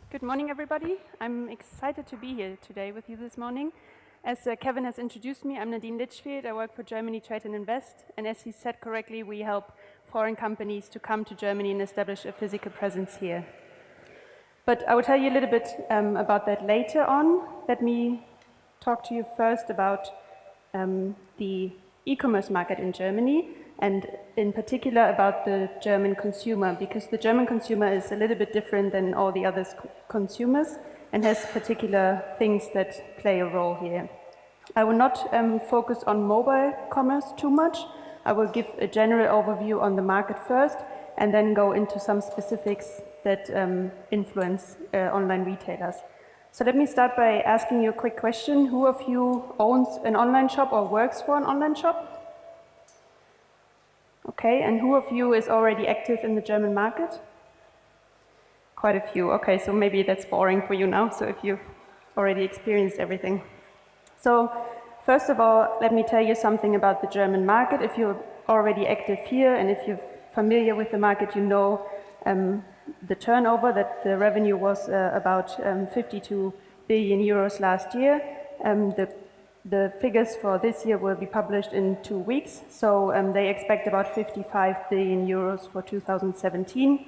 Good morning, everybody. I'm excited to be here today with you this morning. As Kevin has introduced me, I'm Nadine Litchfield. I work for Germany Trade and Invest. And as he said correctly, we help foreign companies to come to Germany and establish a physical presence here. But I will tell you a little bit about that later on. Let me talk to you first about the e-commerce market in Germany, and in particular about the German consumer, because the German consumer is a little bit different than all the other consumers and has particular things that play a role here. I will not focus on mobile commerce too much. I will give a general overview on the market first and then go into some specifics that influence online retailers. So let me start by asking you a quick question. Who of you owns an online shop or works for an online shop? Okay, and who of you is already active in the German market? Quite a few. Okay, so maybe that's boring for you now, so if you've already experienced everything. So first of all, let me tell you something about the German market. If you're already active here and if you're familiar with the market, you know the turnover, that the revenue was about 52 billion euros last year. The figures for this year will be published in 2 weeks, so they expect about 55 billion euros for 2017,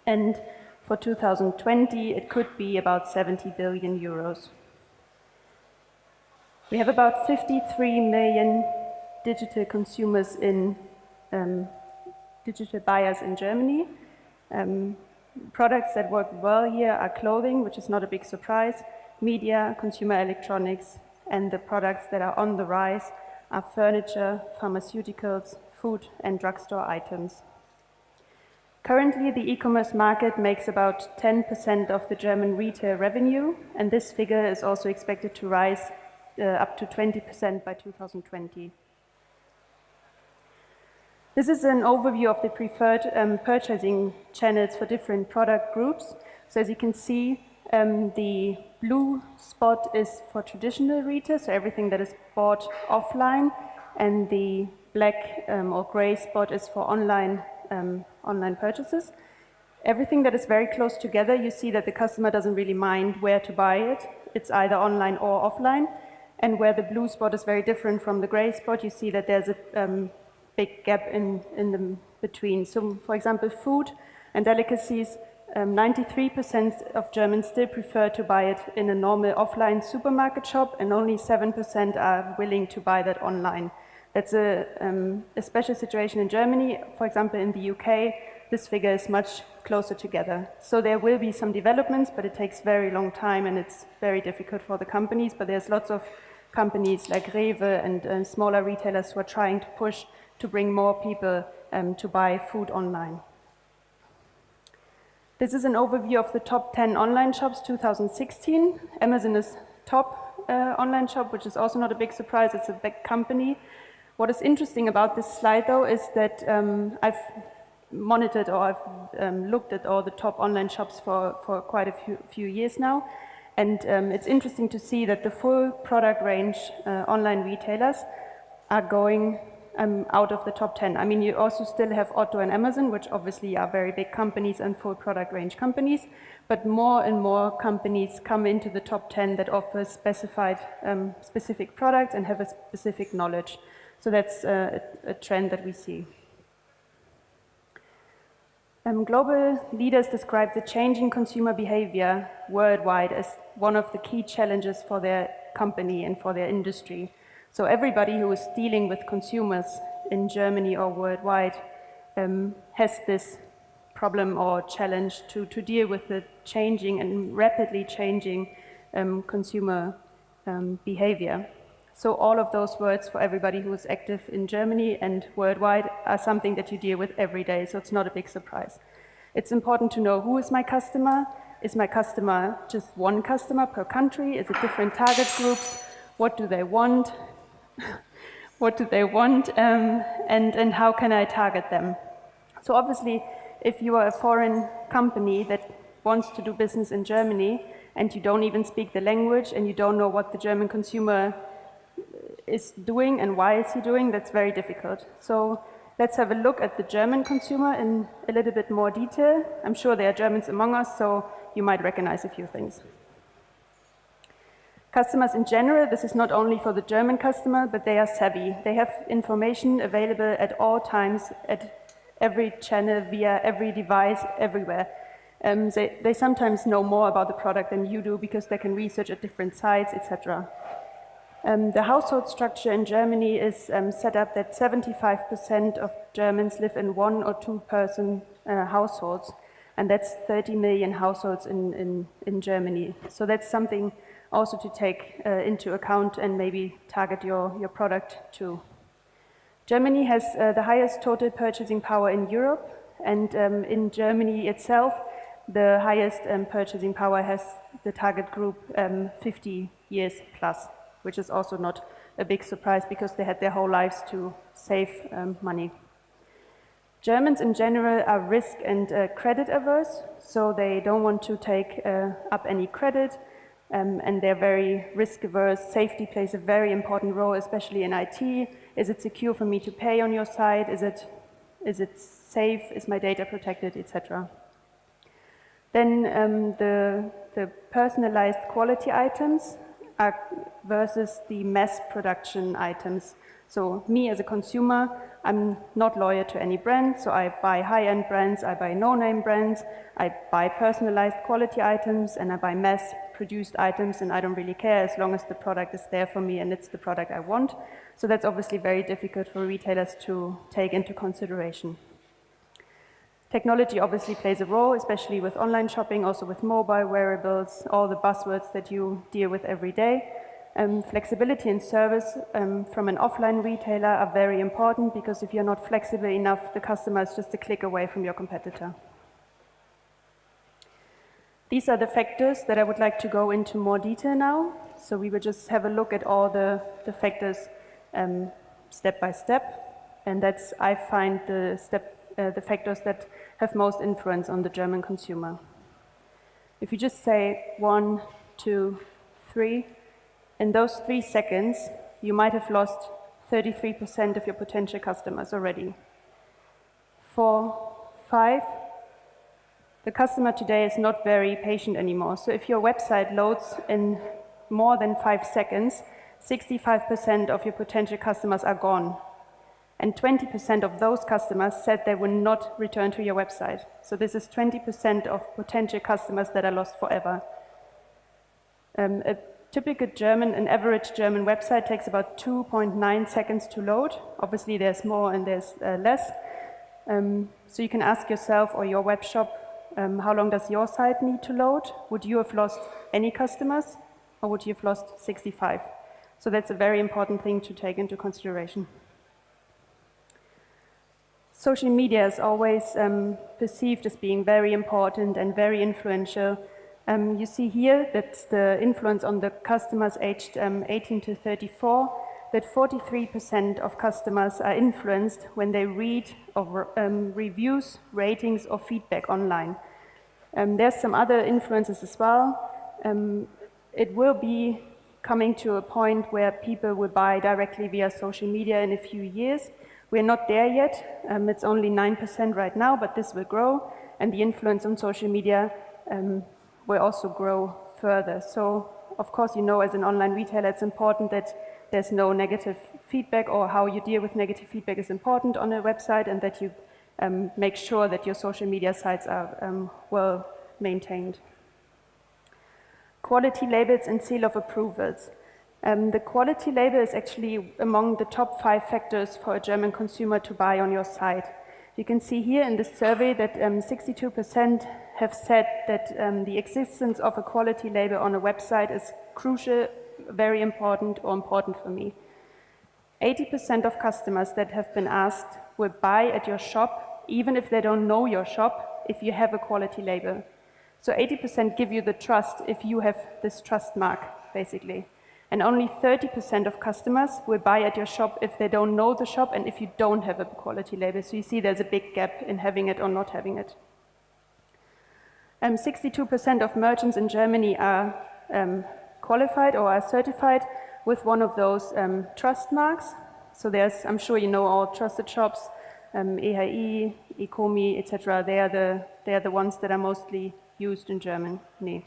and for 2020 it could be about 70 billion euros. We have about 53 million digital consumers in digital buyers in Germany. Products that work well here are clothing, which is not a big surprise, media, consumer electronics, and the products that are on the rise are furniture, pharmaceuticals, food and drugstore items. Currently, the e-commerce market makes about 10% of the German retail revenue, and this figure is also expected to rise up to 20% by 2020. This is an overview of the preferred purchasing channels for different product groups. So as you can see, the blue spot is for traditional retail, so everything that is bought offline, and the black or gray spot is for online purchases. Everything that is very close together, you see that the customer doesn't really mind where to buy it. It's either online or offline. And where the blue spot is very different from the gray spot, you see that there's a big gap in the between. So, for example, food and delicacies, 93% of Germans still prefer to buy it in a normal offline supermarket shop, and only 7% are willing to buy that online. That's a special situation in Germany. For example, in the UK, this figure is much closer together. So there will be some developments, but it takes very long time and it's very difficult for the companies. But there's lots of companies like Rewe and smaller retailers who are trying to push to bring more people to buy food online. This is an overview of the top 10 online shops 2016. Amazon is top online shop, which is also not a big surprise. It's a big company. What is interesting about this slide, though, is that I've monitored or I've looked at all the top online shops for quite a few years now. And it's interesting to see that the full product range online retailers are going out of the top 10. I mean, you also still have Otto and Amazon, which obviously are very big companies and full product range companies, but more and more companies come into the top 10 that offer specific products and have a specific knowledge. So that's a trend that we see. Global leaders describe the changing consumer behavior worldwide as one of the key challenges for their company and for their industry. So everybody who is dealing with consumers in Germany or worldwide has this problem or challenge to deal with the changing and rapidly changing consumer behavior. So all of those words for everybody who is active in Germany and worldwide are something that you deal with every day, so it's not a big surprise. It's important to know, who is my customer? Is my customer just one customer per country? Is it different target groups? What do they want? What do they want? And how can I target them? So obviously, if you are a foreign company that wants to do business in Germany and you don't even speak the language and you don't know what the German consumer is doing and why is he doing, that's very difficult. So let's have a look at the German consumer in a little bit more detail. I'm sure there are Germans among us, so you might recognize a few things. Customers in general, this is not only for the German customer, but they are savvy. They have information available at all times, at every channel, via every device, everywhere. They sometimes know more about the product than you do because they can research at different sites, etc. The household structure in Germany is set up that 75% of Germans live in one or two person households, and that's 30 million households in Germany. So that's something also to take into account and maybe target your product to. Germany has the highest total purchasing power in Europe, and in Germany itself, the highest purchasing power has the target group 50 years plus, which is also not a big surprise because they had their whole lives to save money. Germans in general are risk and credit averse, so they don't want to take up any credit, and they're very risk averse. Safety plays a very important role, especially in IT. Is it secure for me to pay on your site? Is it safe? Is my data protected, etc.? Then the personalized quality items are versus the mass production items. So me as a consumer, I'm not loyal to any brand, so I buy high-end brands, I buy no-name brands, I buy personalized quality items, and I buy mass-produced items, and I don't really care as long as the product is there for me and it's the product I want. So that's obviously very difficult for retailers to take into consideration. Technology obviously plays a role, especially with online shopping, also with mobile wearables, all the buzzwords that you deal with every day. Flexibility and service from an offline retailer are very important because if you're not flexible enough, the customer is just a click away from your competitor. These are the factors that I would like to go into more detail now. So we will just have a look at all the factors step by step. And that's, I find, the factors that have most influence on the German consumer. If you just say 1, 2, 3, in those 3 seconds, you might have lost 33% of your potential customers already. 4, 5, the customer today is not very patient anymore. So if your website loads in more than 5 seconds, 65% of your potential customers are gone. And 20% of those customers said they will not return to your website. So this is 20% of potential customers that are lost forever. An average German website takes about 2.9 seconds to load. Obviously there's more and there's less. So you can ask yourself or your web shop, how long does your site need to load? Would you have lost any customers or would you have lost 65? So that's a very important thing to take into consideration. Social media is always perceived as being very important and very influential. You see here that's the influence on the customers aged 18 to 34, that 43% of customers are influenced when they read or reviews, ratings or feedback online. There's some other influences as well. It will be coming to a point where people will buy directly via social media in a few years. We're not there yet. It's only 9% right now, but this will grow, and the influence on social media will also grow further. So, of course, you know, as an online retailer, it's important that there's no negative feedback, or how you deal with negative feedback is important on a website, and that you make sure that your social media sites are well maintained. Quality labels and seal of approvals. The quality label is actually among the top 5 factors for a German consumer to buy on your site. You can see here in this survey that 62% have said that the existence of a quality label on a website is crucial, very important, or important for me. 80% of customers that have been asked will buy at your shop, even if they don't know your shop, if you have a quality label. So 80% give you the trust if you have this trust mark, basically. And only 30% of customers will buy at your shop if they don't know the shop and if you don't have a quality label. So you see there's a big gap in having it or not having it. 62% of merchants in Germany are qualified or are certified with one of those trust marks. So there's, I'm sure you know all trusted shops, EHI, Ecomi, etc. They are the ones that are mostly used in Germany.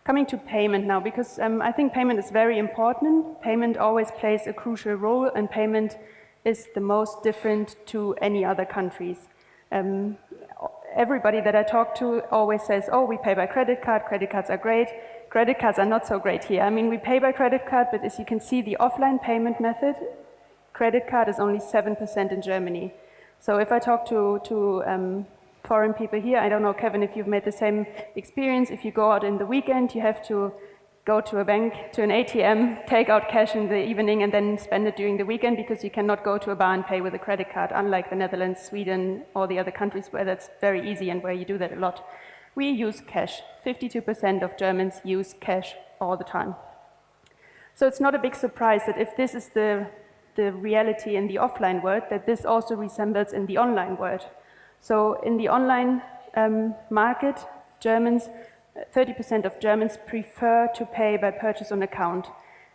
Coming to payment now, because I think payment is very important. Payment always plays a crucial role, and payment is the most different to any other countries. Everybody that I talk to always says, oh, we pay by credit card, credit cards are great. Credit cards are not so great here. I mean, we pay by credit card, but as you can see, the offline payment method, credit card is only 7% in Germany. So if I talk to foreign people here, I don't know, Kevin, if you've made the same experience. If you go out in the weekend, you have to go to a bank, to an ATM, take out cash in the evening and then spend it during the weekend, because you cannot go to a bar and pay with a credit card, unlike the Netherlands, Sweden, or the other countries where that's very easy and where you do that a lot. We use cash. 52% of Germans use cash all the time. So it's not a big surprise that if this is the reality in the offline world, that this also resembles in the online world. So in the online market, 30% of Germans prefer to pay by purchase on account.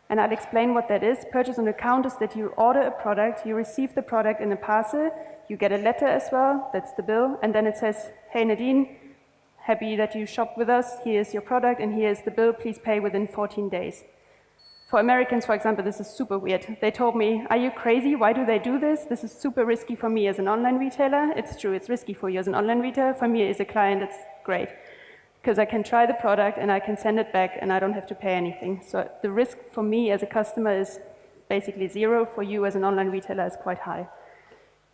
And I'll explain what that is. Purchase on account is that you order a product, you receive the product in a parcel, you get a letter as well, that's the bill, and then it says, hey Nadine, happy that you shopped with us, here's your product and here's the bill, please pay within 14 days. For Americans, for example, this is super weird. They told me, are you crazy? Why do they do this? This is super risky for me as an online retailer. It's true, it's risky for you as an online retailer. For me as a client, it's great, because I can try the product and I can send it back and I don't have to pay anything. So the risk for me as a customer is basically zero. For you as an online retailer is quite high.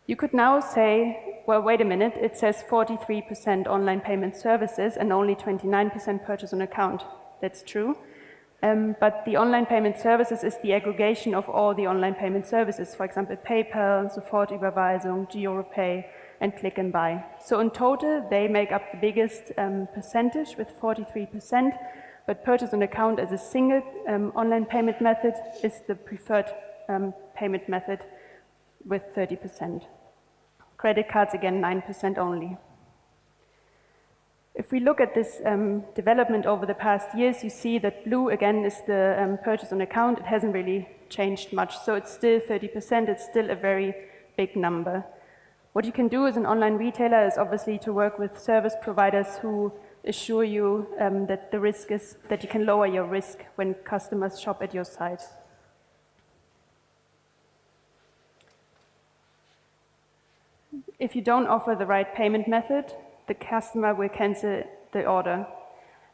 You could now say, well, wait a minute, it says 43% online payment services and only 29% purchase on account. That's true. But the online payment services is the aggregation of all the online payment services, for example, PayPal, Sofortüberweisung, GiroPay, and Click and Buy. So in total, they make up the biggest percentage with 43%, but purchase on account as a single online payment method is the preferred payment method with 30%. Credit cards, again, 9% only. If we look at this development over the past years, you see that blue, again, is the purchase on account. It hasn't really changed much, so it's still 30%. It's still a very big number. What you can do as an online retailer is obviously to work with service providers who assure you that the risk is that you can lower your risk when customers shop at your site. If you don't offer the right payment method, the customer will cancel the order.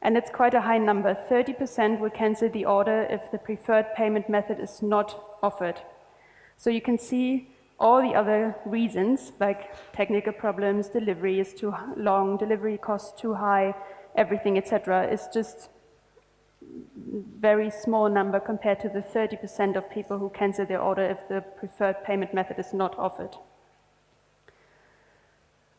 And it's quite a high number. 30% will cancel the order if the preferred payment method is not offered. So you can see all the other reasons, like technical problems, delivery is too long, delivery costs too high, everything, etc., is just very small number compared to the 30% of people who cancel their order if the preferred payment method is not offered.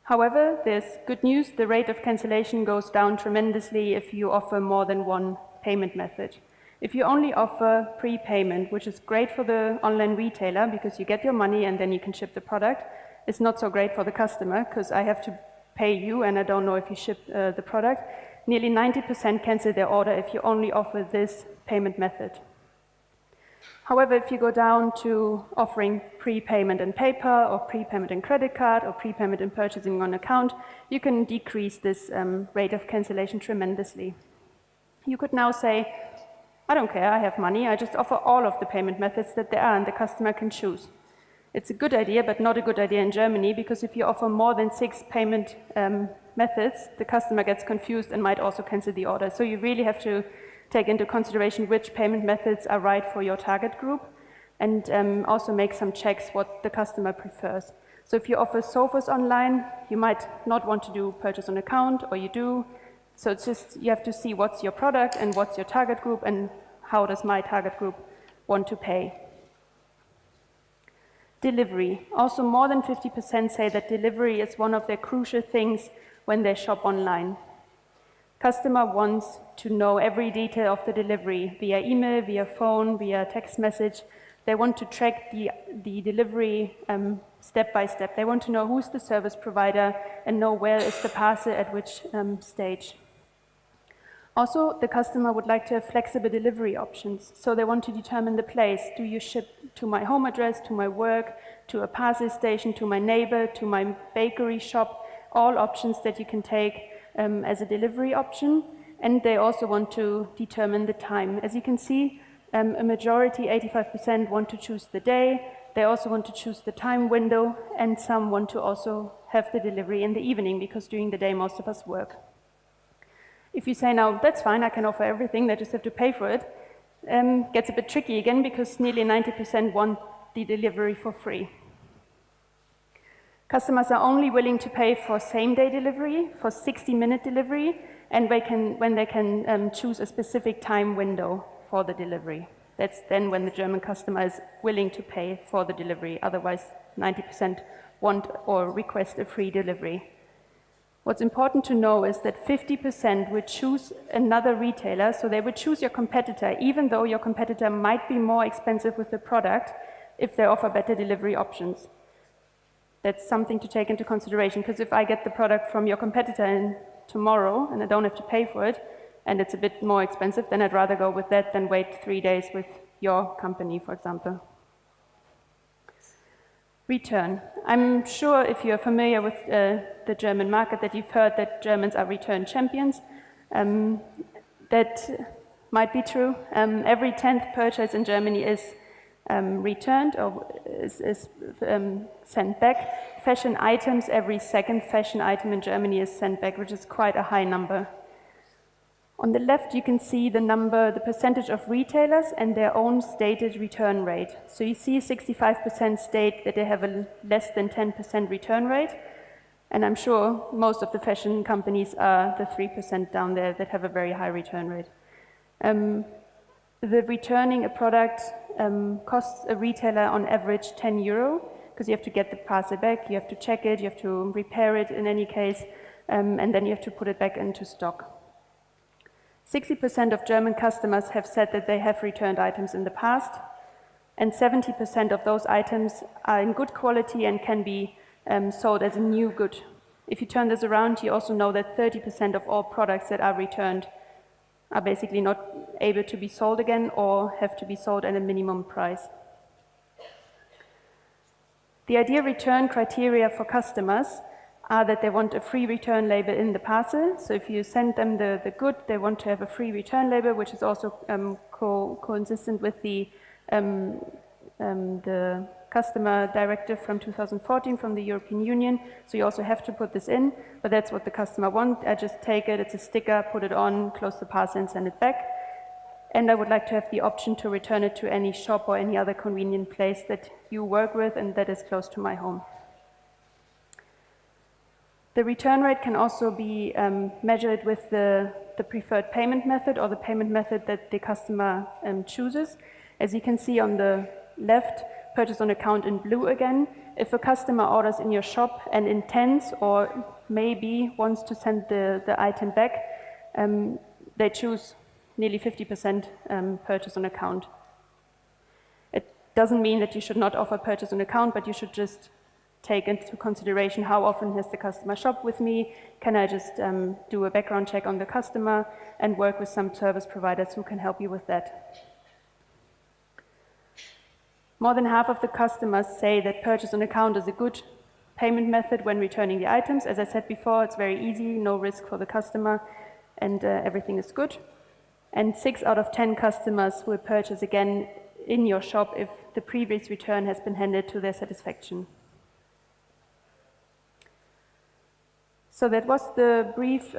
However, there's good news. The rate of cancellation goes down tremendously if you offer more than one payment method. If you only offer prepayment, which is great for the online retailer because you get your money and then you can ship the product, it's not so great for the customer because I have to pay you and I don't know if you ship the product. Nearly 90% cancel their order if you only offer this payment method. However, if you go down to offering prepayment in PayPal or prepayment in credit card or prepayment in purchasing on account, you can decrease this rate of cancellation tremendously. You could now say, I don't care, I have money, I just offer all of the payment methods that there are and the customer can choose. It's a good idea, but not a good idea in Germany, because if you offer more than 6 payment methods, the customer gets confused and might also cancel the order. So you really have to take into consideration which payment methods are right for your target group and also make some checks what the customer prefers. So if you offer sofas online, you might not want to do purchase on account, or you do. So it's just, you have to see what's your product and what's your target group and how does my target group want to pay. Delivery. Also, more than 50% say that delivery is one of their crucial things when they shop online. Customer wants to know every detail of the delivery via email, via phone, via text message. They want to track the delivery step by step. They want to know who's the service provider and know where is the parcel at which stage. Also, the customer would like to have flexible delivery options. So they want to determine the place. Do you ship to my home address, to my work, to a parcel station, to my neighbor, to my bakery shop? all options that you can take as a delivery option, and they also want to determine the time. As you can see, a majority, 85%, want to choose the day. They also want to choose the time window, and some want to also have the delivery in the evening, because during the day most of us work. If you say, now, that's fine, I can offer everything, they just have to pay for it, gets a bit tricky again, because nearly 90% want the delivery for free. Customers are only willing to pay for same-day delivery, for 60-minute delivery, and when they can choose a specific time window for the delivery. That's then when the German customer is willing to pay for the delivery. Otherwise, 90% want or request a free delivery. What's important to know is that 50% would choose another retailer, so they would choose your competitor, even though your competitor might be more expensive with the product if they offer better delivery options. That's something to take into consideration, because if I get the product from your competitor tomorrow and I don't have to pay for it, and it's a bit more expensive, then I'd rather go with that than wait 3 days with your company, for example. Return. I'm sure if you're familiar with the German market that you've heard that Germans are return champions. That might be true. Every 10th purchase in Germany is returned or is sent back. Fashion items, every second fashion item in Germany is sent back, which is quite a high number. On the left, you can see the percentage of retailers and their own stated return rate. So you see 65% state that they have a less than 10% return rate. And I'm sure most of the fashion companies are the 3% down there that have a very high return rate. The returning a product costs a retailer on average 10 euro, because you have to get the parcel back, you have to check it, you have to repair it in any case, and then you have to put it back into stock. 60% of German customers have said that they have returned items in the past, and 70% of those items are in good quality and can be sold as a new good. If you turn this around, you also know that 30% of all products that are returned are basically not able to be sold again or have to be sold at a minimum price. The ideal return criteria for customers are that they want a free return label in the parcel. So if you send them the good, they want to have a free return label, which is also consistent with the customer directive from 2014 from the European Union. So you also have to put this in, but that's what the customer wants. I just take it, it's a sticker, put it on, close the parcel and send it back. And I would like to have the option to return it to any shop or any other convenient place that you work with and that is close to my home. The return rate can also be measured with the preferred payment method or the payment method that the customer chooses. As you can see on the left, purchase on account in blue again. If a customer orders in your shop and intends or maybe wants to send the item back, they choose nearly 50% purchase on account. It doesn't mean that you should not offer purchase on account, but you should just take into consideration how often has the customer shopped with me. Can I just do a background check on the customer and work with some service providers who can help you with that. More than half of the customers say that purchase on account is a good payment method when returning the items. As I said before, it's very easy, no risk for the customer, and everything is good. And 6 out of 10 customers will purchase again in your shop if the previous return has been handled to their satisfaction. So that was the brief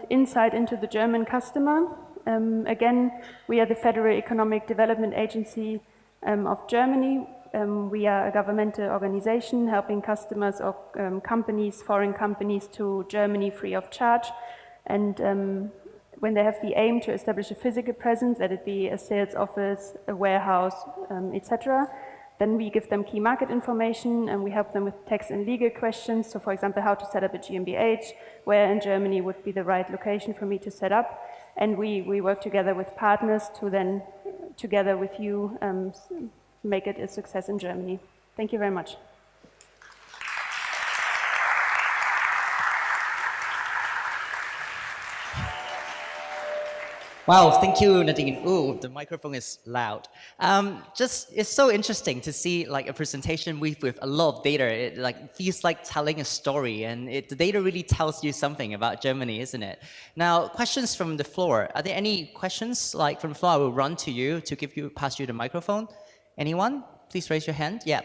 insight into the German customer. Again, we are the Federal Economic Development Agency of Germany. We are a governmental organization helping customers or companies, foreign companies, to Germany free of charge. And when they have the aim to establish a physical presence, let it be a sales office, a warehouse, etc., then we give them key market information and we help them with tax and legal questions. So for example, how to set up a GmbH, where in Germany would be the right location for me to set up. And we work together with partners to then, together with you, make it a success in Germany. Thank you very much. Wow, thank you, Nadine. Ooh, the microphone is loud. It's so interesting to see like a presentation with a lot of data. It like feels like telling a story, and the data really tells you something about Germany, isn't it? Now, questions from the floor. Are there any questions like from the floor? I will run to you to pass you the microphone. Anyone? Please raise your hand. Yeah.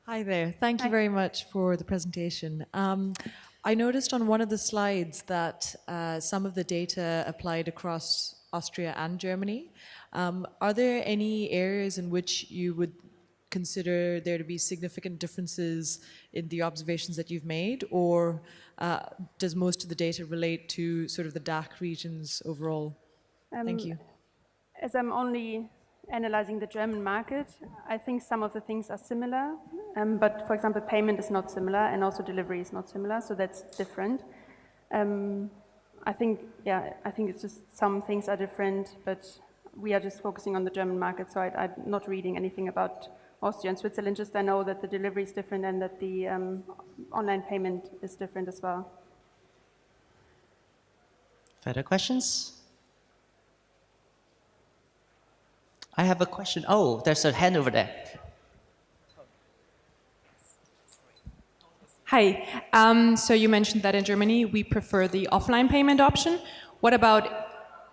Hi there. Thank you very much for the presentation. I noticed on one of the slides that some of the data applied across Austria and Germany. Are there any areas in which you would consider there to be significant differences in the observations that you've made, or does most of the data relate to sort of the DACH regions overall? Thank you. As I'm only analyzing the German market, I think some of the things are similar, but for example, payment is not similar, and also delivery is not similar, so that's different. I think it's just some things are different, but we are just focusing on the German market, so I'm not reading anything about Austria and Switzerland, just I know that the delivery is different and that the online payment is different as well. Further questions? I have a question. Oh, there's a hand over there. Hi. So you mentioned that in Germany we prefer the offline payment option. What about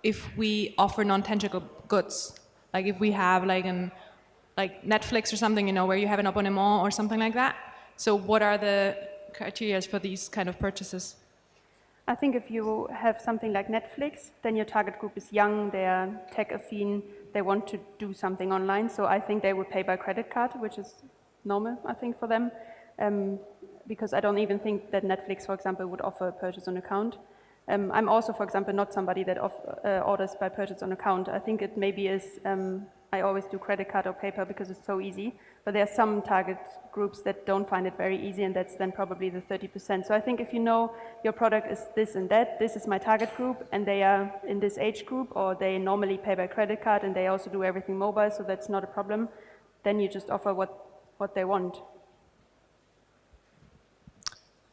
if we offer non-tangible goods? Like if we have like Netflix or something, you know, where you have an abonnement or something like that. So what are the criteria for these kind of purchases? I think if you have something like Netflix, then your target group is young, they are tech-affine, they want to do something online, so I think they would pay by credit card, which is normal, I think, for them, because I don't even think that Netflix, for example, would offer a purchase on account. I'm also, for example, not somebody that orders by purchase on account. I think it maybe is, I always do credit card or PayPal because it's so easy, but there are some target groups that don't find it very easy, and that's then probably the 30%. So I think if you know your product is this and that, this is my target group, and they are in this age group, or they normally pay by credit card, and they also do everything mobile, so that's not a problem, then you just offer what they want.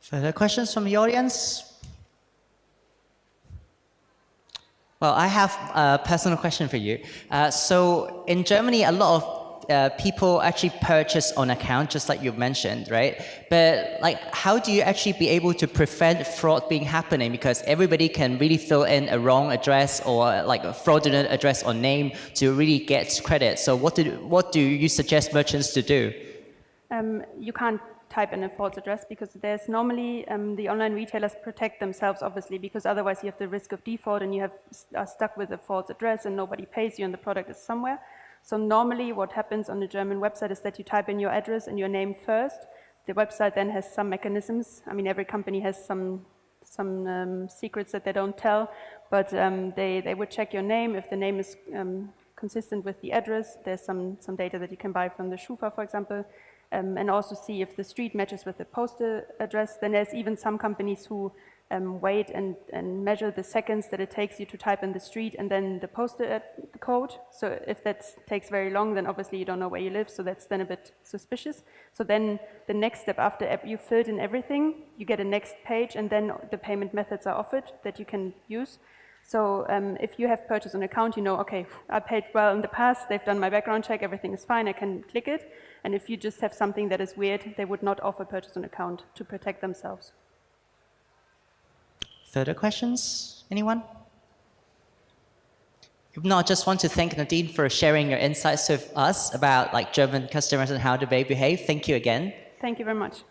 Further questions from the audience? Well, I have a personal question for you. So in Germany, a lot of people actually purchase on account, just like you mentioned, right? But like, how do you actually be able to prevent fraud being happening? Because everybody can really fill in a wrong address or like a fraudulent address or name to really get credit. So what do you suggest merchants to do? You can't type in a false address because there's normally the online retailers protect themselves, obviously, because otherwise you have the risk of default and you are stuck with a false address and nobody pays you and the product is somewhere. So normally what happens on the German website is that you type in your address and your name first. The website then has some mechanisms. I mean, every company has some secrets that they don't tell, but they would check your name. If the name is consistent with the address, there's some data that you can buy from the Schufa, for example, and also see if the street matches with the postal address. Then there's even some companies who wait and measure the seconds that it takes you to type in the street and then the postal code. So if that takes very long, then obviously you don't know where you live, so that's then a bit suspicious. So then the next step, after you filled in everything, you get a next page, and then the payment methods are offered that you can use. So if you have purchase on account, you know, okay, I paid well in the past, they've done my background check, everything is fine, I can click it. And if you just have something that is weird, they would not offer purchase on account to protect themselves. Further questions? Anyone? If not, I just want to thank Nadine for sharing your insights with us about like German customers and how do they behave. Thank you again. Thank you very much.